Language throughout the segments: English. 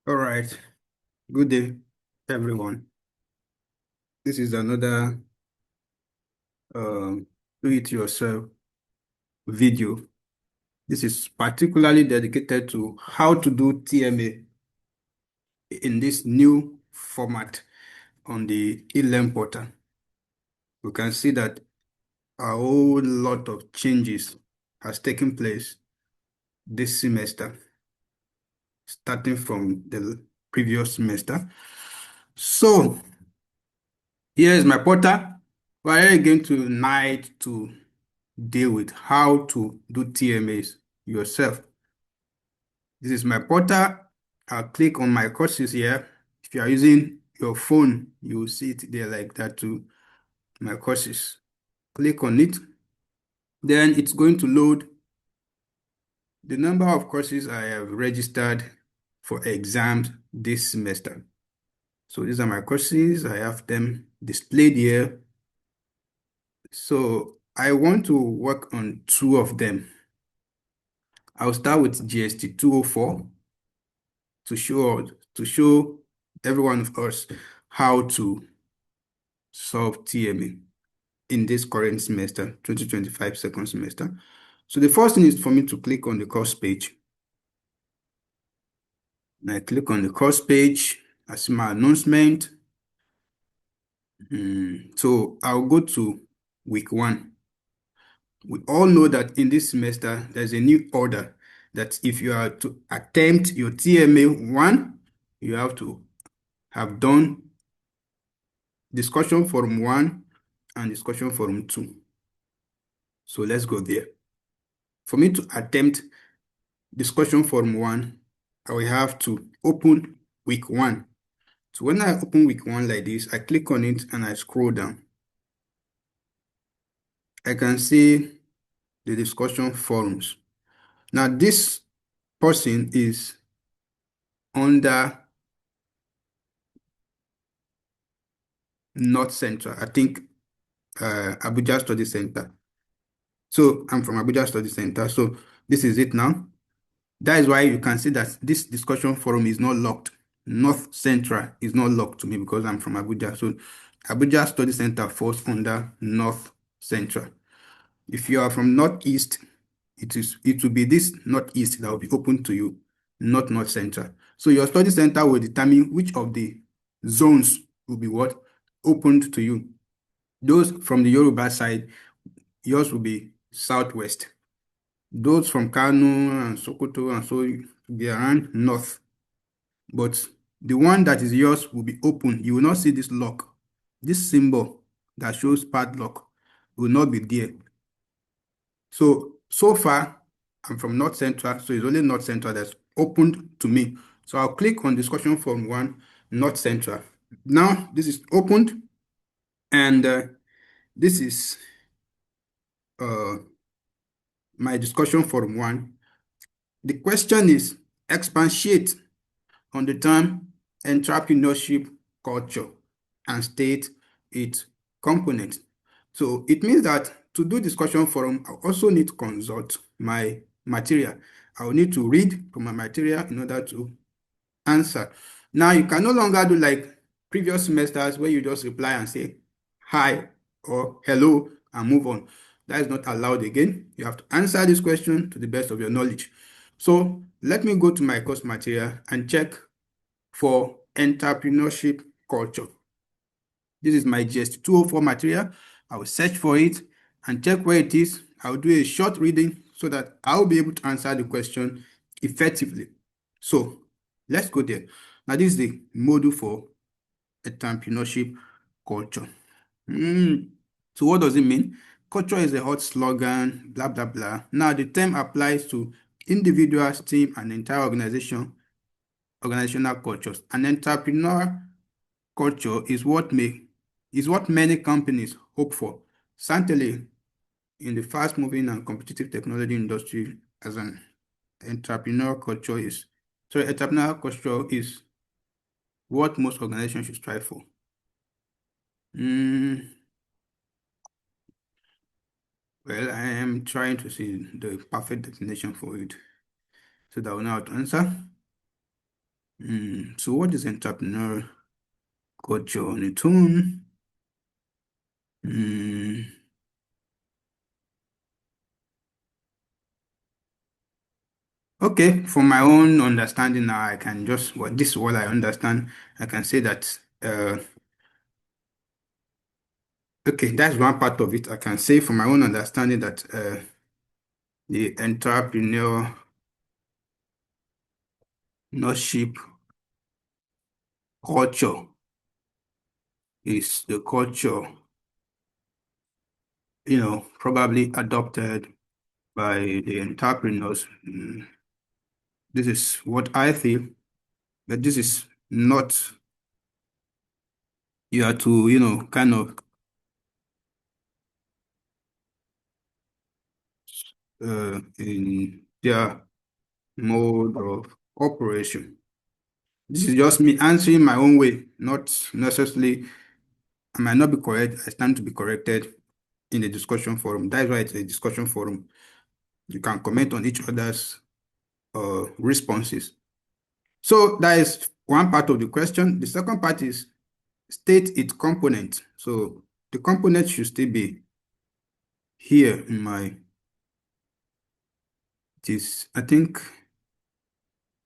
All right. Good day, everyone. This is another do-it-yourself video. This is particularly dedicated to how to do TMA in this new format on the eLearn portal. We can see that a whole lot of changes has taken place this semester, starting from the previous semester. So here is my portal. We're going to night to deal with how to do TMAs yourself. This is my portal. I'll click on my courses here. If you are using your phone, you will see it there like that too. My courses. Click on it. Then it's going to load the number of courses I have registered for exams this semester. So these are my courses. I have them displayed here. So I want to work on two of them. I'll start with GST 204 to show every one of us how to solve TMA in this current semester, 2025 second semester. So the first thing is for me to click on the course page. And I click on the course page. I see my announcement. So I'll go to week 1. We all know that in this semester, there's a new order that if you are to attempt your TMA 1, you have to have done discussion forum 1 and discussion forum 2. So let's go there. For me to attempt discussion forum 1, I will have to open week 1. So when I open week 1 like this, I click on it and I scroll down. I can see the discussion forums. Now this person is under North Central, I think Abuja Study Center. So I'm from Abuja Study Center. So this is it now. That is why you can see that this discussion forum is not locked. North Central is not locked to me because I'm from Abuja. So Abuja Study Center falls under North Central. If you are from Northeast, it will be this Northeast that will be open to you, not North Central. So your study center will determine which of the zones will be what opened to you. Those from the Yoruba side, yours will be Southwest. Those from Kano and Sokoto and so be around North. But the one that is yours will be open. You will not see this lock. This symbol that shows padlock will not be there. So far, I'm from North Central, so it's only North Central that's opened to me. So I'll click on discussion forum 1, North Central. Now, this is opened, and this is uh, my discussion forum 1. The question is, expatiate on the term entrepreneurship culture and state its components. So it means that to do discussion forum, I also need to consult my material. I will need to read from my material in order to answer. Now you can no longer do like previous semesters where you just reply and say hi or hello and move on. That is not allowed again. You have to answer this question to the best of your knowledge. So let me go to my course material and check for entrepreneurship culture. This is my GST 204 material. I will search for it and check where it is. I will do a short reading so that I will be able to answer the question effectively. So let's go there. Now, this is the module for entrepreneurship culture. So what does it mean? Culture is a hot slogan, blah, blah, blah. Now, the term applies to individuals, team, and entire organizational cultures. An entrepreneur culture is what many companies hope for. Certainly, in the fast-moving and competitive technology industry, as an entrepreneur culture is what most organizations should strive for. Well, I am trying to see the perfect definition for it so that I will know how to answer. So what is entrepreneurial culture on its own? Mm, okay, from my own understanding now, I can just, well, this is what I understand. I can say that, okay, that's one part of it. I can say from my own understanding that the entrepreneurship culture is the culture, probably adopted by the entrepreneurs. This is what I feel, but this is not, you have to, kind of in their mode of operation. This is just me answering my own way, not necessarily, I might not be correct. I stand to be corrected in the discussion forum. That's why it's a discussion forum. You can comment on each other's responses. So that is one part of the question. The second part is state its component. So the component should still be here in my, this, I think,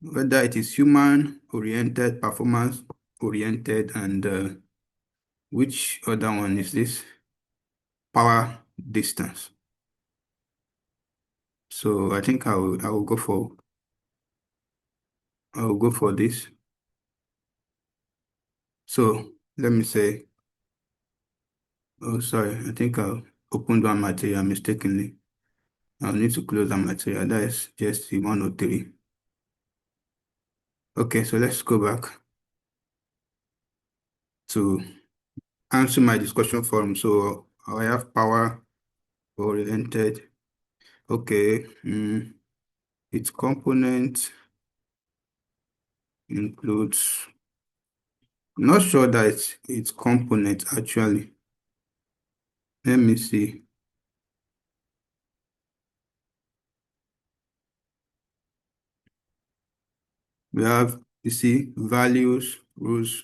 whether it is human oriented, performance oriented, and which other one is this? Power distance. So I think I will go for this. So let me say, oh sorry, I think I opened one material mistakenly. I'll need to close that material. That is just the 103. Okay, so let's go back to answer my discussion forum. So I have power oriented. Okay, its component includes, I'm not sure that its component actually. Let me see. We have, you see, values, rules,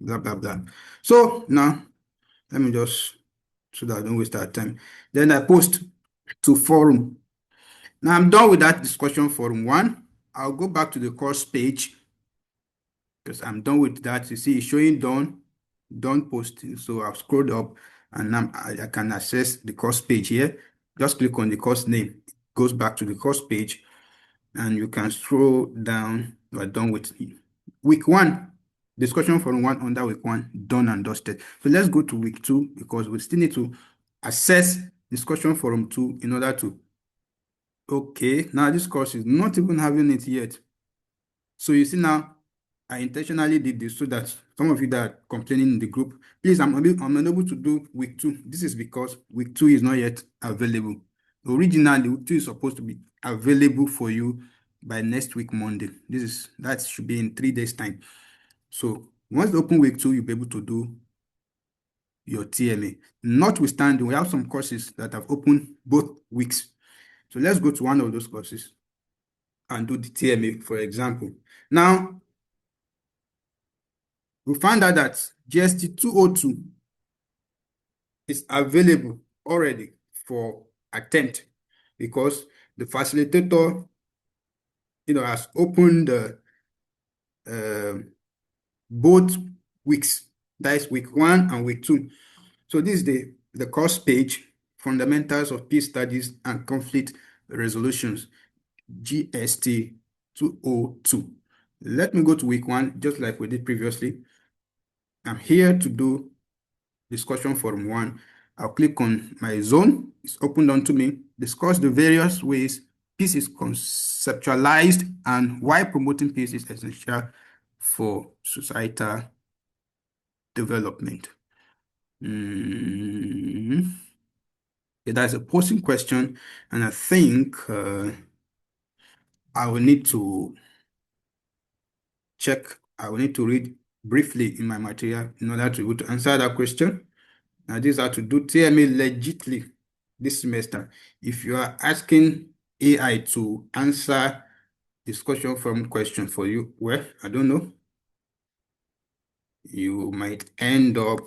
blah, blah, blah. So now, let me just, so that I don't waste our time. Then I post to forum. Now I'm done with that discussion forum one. I'll go back to the course page because I'm done with that. You see, it's showing done posting. So I've scrolled up and now I can access the course page here. Just click on the course name. It goes back to the course page and you can scroll down. We're done with week one. Discussion from one under week one, done and dusted. So let's go to week two because we still need to assess discussion forum two in order to, okay, now this course is not even having it yet. So you see now, I intentionally did this so that some of you that are complaining in the group, please, I'm unable to do week two. This is because week two is not yet available. Originally, week two is supposed to be available for you by next week, Monday. That should be in 3 days' time. So once you open week two, you'll be able to do your TMA. Notwithstanding, we have some courses that have opened both weeks. So let's go to one of those courses and do the TMA, for example. Now, we found out that GST 202 is available already for attempt because the facilitator, has opened both weeks. That is week one and week two. So this is the course page, Fundamentals of Peace Studies and Conflict Resolutions, GST 202. Let me go to week one, just like we did previously. I'm here to do discussion forum one. I'll click on my zone. It's opened onto me. Discuss the various ways peace is conceptualized and why promoting peace is essential for societal development. Yeah, that's a posing question, and I think I will need to check. I will need to read briefly in my material in order to be able to answer that question. Now, these are to do TMA legitly this semester. If you are asking AI to answer discussion forum question for you. Well, I don't know. You might end up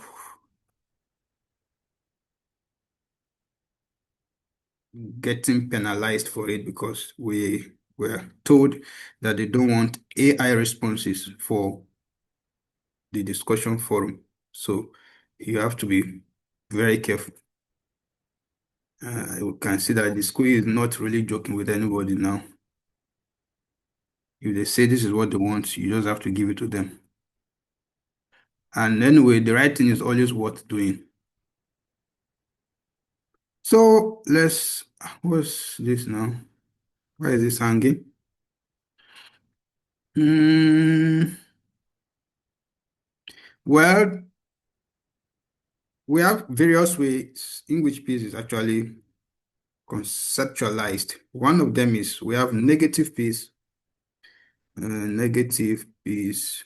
getting penalized for it because we were told that they don't want AI responses for the discussion forum. So you have to be very careful. You can see that the school is not really joking with anybody now. If they say this is what they want, you just have to give it to them. And anyway, the right thing is always worth doing. So what's this now? Why is this hanging? Mm, well, we have various ways in which peace is actually conceptualized. One of them is we have negative peace. Negative peace.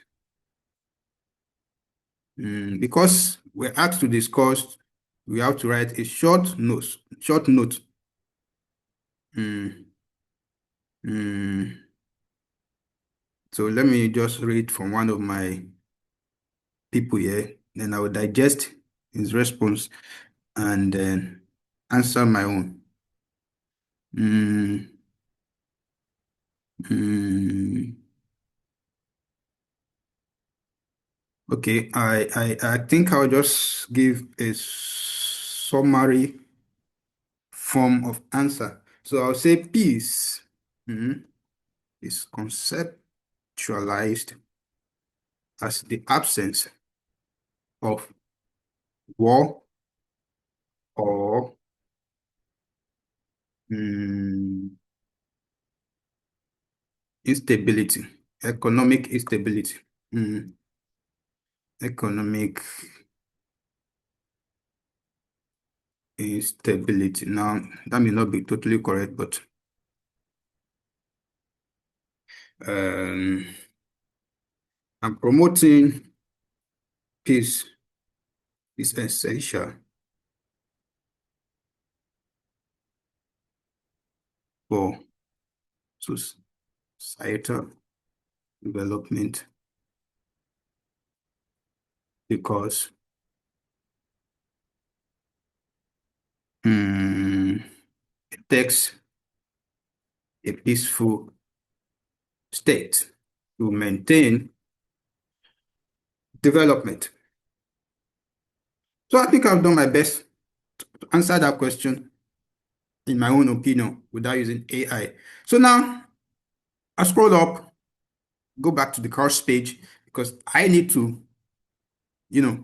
Because we're asked to discuss, we have to write a short note. Short note. Mm, mm. So let me just read from one of my people here, then I will digest his response and then answer my own. Mm, mm. Okay, I think I'll just give a summary form of answer. So I'll say peace is conceptualized as the absence of war or mm, instability, economic instability. Mm, economic instability. Now, that may not be totally correct, but um, I'm promoting peace is essential for societal development because mm, it takes a peaceful state to maintain development. So I think I've done my best to answer that question in my own opinion without using AI. So now I scroll up, go back to the course page because I need to, you know,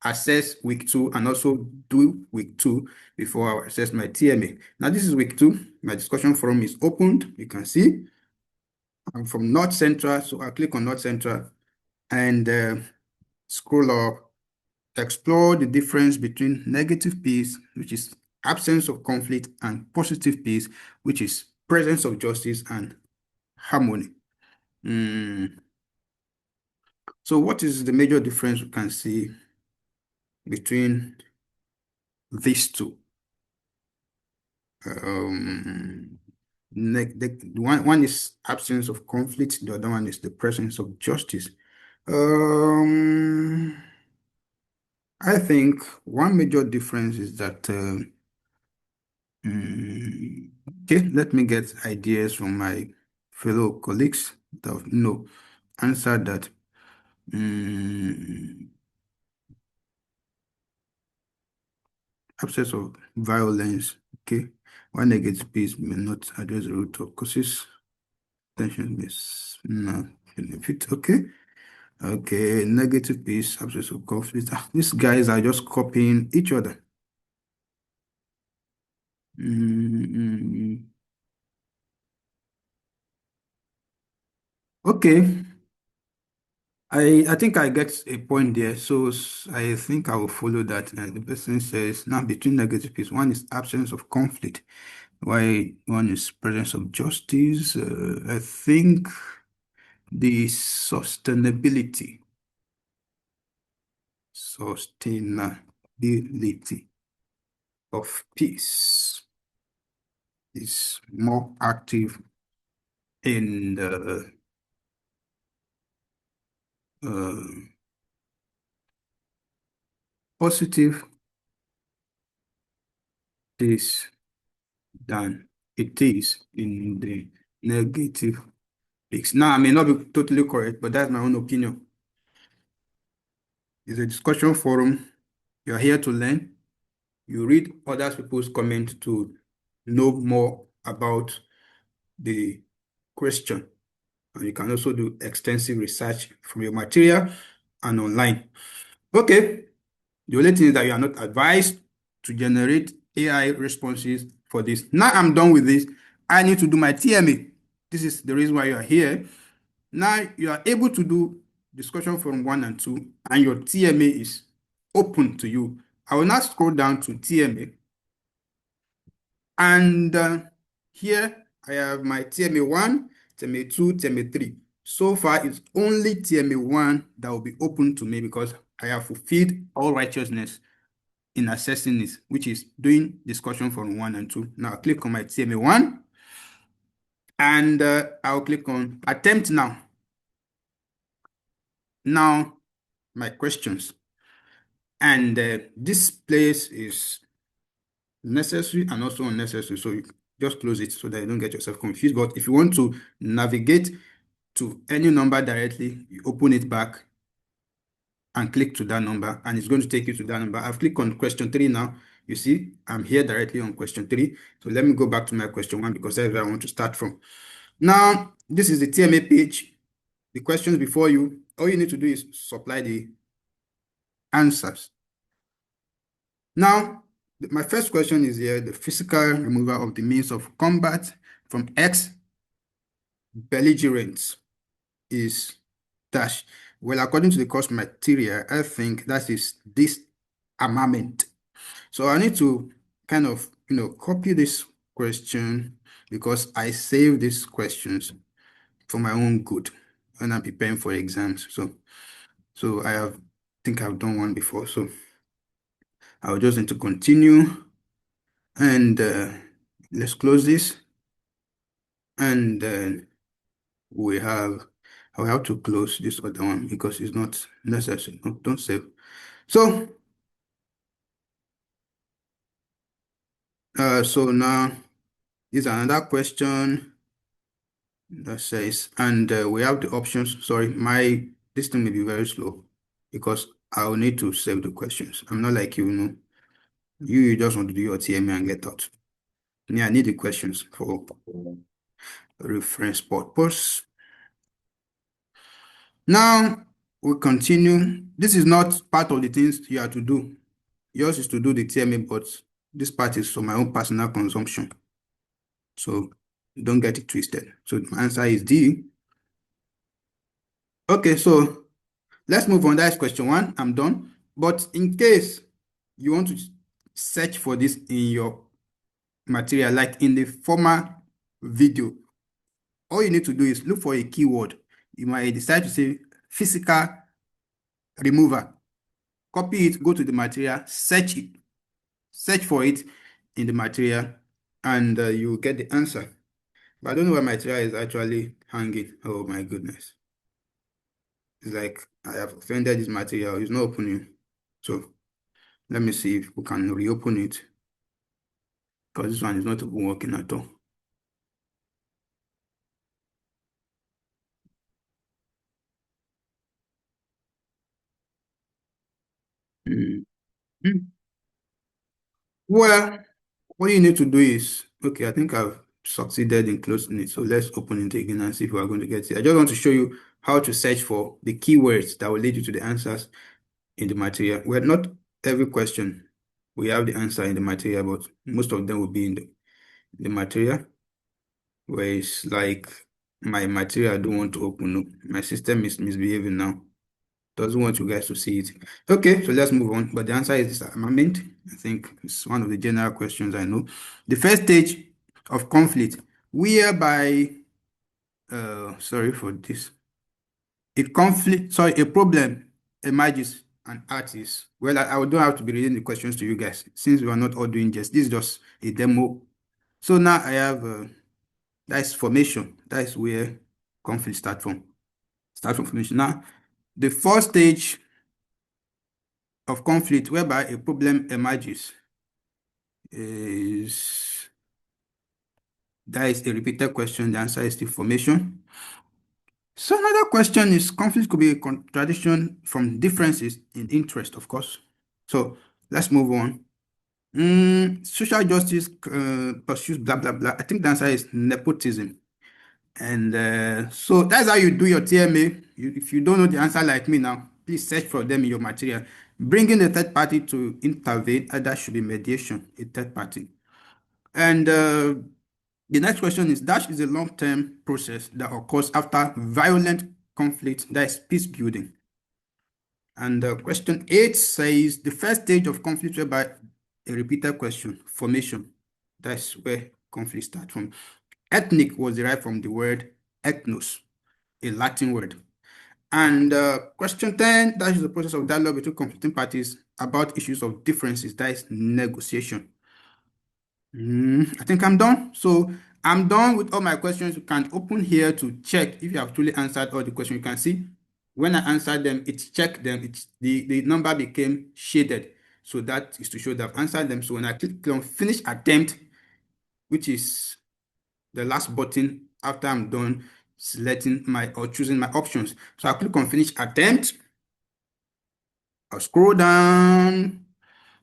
assess week 2 and also do week 2 before I assess my TMA. Now this is week 2. My discussion forum is opened. You can see I'm from North Central, so I click on North Central and scroll up, explore the difference between negative peace, which is absence of conflict, and positive peace, which is presence of justice and harmony. So what is the major difference we can see between these two? Um, the one is absence of conflict, the other one is the presence of justice. Um, I think one major difference is that okay, let me get ideas from my fellow colleagues that answer that. Mm, absence of violence. Okay, one negative piece may not address the root of causes. Tension may not benefit. Okay, okay, negative piece, absence of conflict. These guys are just copying each other. Mm, okay. I think I get a point there, so I think I will follow that. The person says now between negative piece, one is absence of conflict, while one is presence of justice. I think the sustainability of peace is more active in the uh, positive place than it is in the negative place. Now, I may not be totally correct, but that's my own opinion. It's a discussion forum. You're here to learn. You read other people's comments to know more about the question. And you can also do extensive research from your material and online. Okay. The only thing is that you are not advised to generate AI responses for this. Now I'm done with this. I need to do my TMA. This is the reason why you are here. Now you are able to do discussion from 1 and 2, and your TMA is open to you. I will now scroll down to TMA. And here I have my TMA 1, TMA 2, TMA 3. So far, it's only TMA 1 that will be open to me because I have fulfilled all righteousness in assessing this, which is doing discussion from 1 and 2. Now I'll click on my TMA 1 and I'll click on attempt now. Now, my questions. And this place is necessary and also unnecessary. So you just close it so that you don't get yourself confused. But if you want to navigate to any number directly, you open it back and click to that number, and it's going to take you to that number. I've clicked on question 3 now. You see, I'm here directly on question 3. So let me go back to my question 1 because that's where I want to start from. Now, this is the TMA page. The questions before you, all you need to do is supply the answers. Now, my first question is here, the physical removal of the means of combat from ex-belligerents is dash. Well, according to the course material, I think that is disarmament. So I need to kind of, copy this question because I save these questions for my own good when I'm preparing for exams. So I think I've done one before. So I'll just need to continue and let's close this. And then I'll have to close this other one because it's not necessary. No, don't save. So, so now is another question that says, and we have the options. Sorry, this thing may be very slow because I will need to save the questions. I'm not like you, you just want to do your TMA and get out. Yeah, I need the questions for reference purpose. Now we continue. This is not part of the things you have to do. Yours is to do the TMA, but this part is for my own personal consumption. So don't get it twisted. So my answer is D. Okay, so let's move on. That's question 1. I'm done. But in case you want to search for this in your material, like in the former video, all you need to do is look for a keyword. You might decide to say physical remover. Copy it, go to the material, search it, search for it in the material, and you will get the answer. But I don't know where my material is actually hanging. Oh my goodness. It's like I have offended this material. It's not opening. So let me see if we can reopen it. Because this one is not even working at all. Mm. Well, what you need to do is, okay, I think I've succeeded in closing it. So let's open it again and see if we're going to get it. I just want to show you how to search for the keywords that will lead you to the answers in the material. Well, not every question we have the answer in the material, but most of them will be in the material. Where it's like my material I don't want to open up. My system is misbehaving now. Doesn't want you guys to see it. Okay, so let's move on. But the answer is disarmament. I think it's one of the general questions I know. The first stage of conflict, whereby, sorry for this, a problem emerges an artist. Well, I don't have to be reading the questions to you guys since we are not all doing just this is just a demo. So now I have That is formation. That is where conflict start from. Start from formation. Now, the first stage of conflict whereby a problem emerges is that is a repeated question. The answer is still formation. So another question is conflict could be a contradiction from differences in interest, of course. So let's move on. Social justice pursues blah blah blah. I think the answer is nepotism. And so that's how you do your TMA. If you don't know the answer like me now, please search for them in your material. Bringing a third party to intervene, that should be mediation, a third party. And the next question is, dash is a long-term process that occurs after violent conflict, that is peace building. And question 8 says, the first stage of conflict whereby a repeated question, formation. That's where conflict starts from. Ethnic was derived from the word ethnos, a Latin word. And question 10, that is the process of dialogue between conflicting parties about issues of differences, that is negotiation. I think I'm done. So I'm done with all my questions. You can open here to check if you have truly answered all the questions. You can see when I answered them, it checked them. The number became shaded. So that is to show that I've answered them. So when I click on finish attempt, which is the last button after I'm done selecting my or choosing my options. So I'll click on finish attempt. I'll scroll down.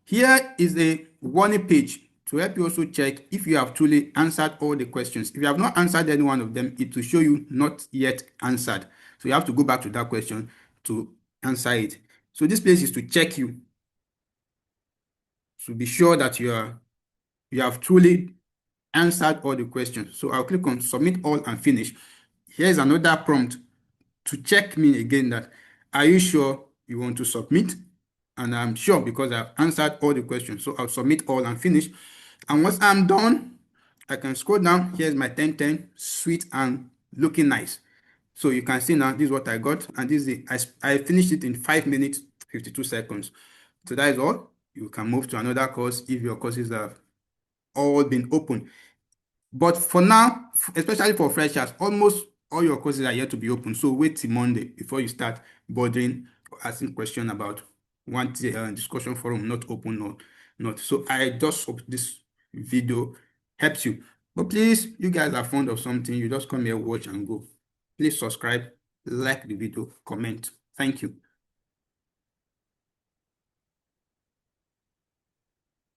Here is a warning page to help you also check if you have truly answered all the questions. If you have not answered any one of them, it will show you not yet answered. So you have to go back to that question to answer it. So this place is to check you to be sure that you have truly answered all the questions. So I'll click on submit all and finish. Here's another prompt to check me again that are you sure you want to submit? And I'm sure because I've answered all the questions. So I'll submit all and finish. And once I'm done, I can scroll down. Here's my 1010, sweet and looking nice. So you can see now, this is what I got. And this is I finished it in 5 minutes, 52 seconds. So that is all. You can move to another course if your courses have all been open. But for now, especially for freshers, almost all your courses are yet to be open. So wait till Monday before you start bothering or asking questions about one discussion forum not open or not. So I just hope this video helps you. But please, you guys are fond of something, you just come here, watch and go. Please subscribe, like the video, comment. Thank you.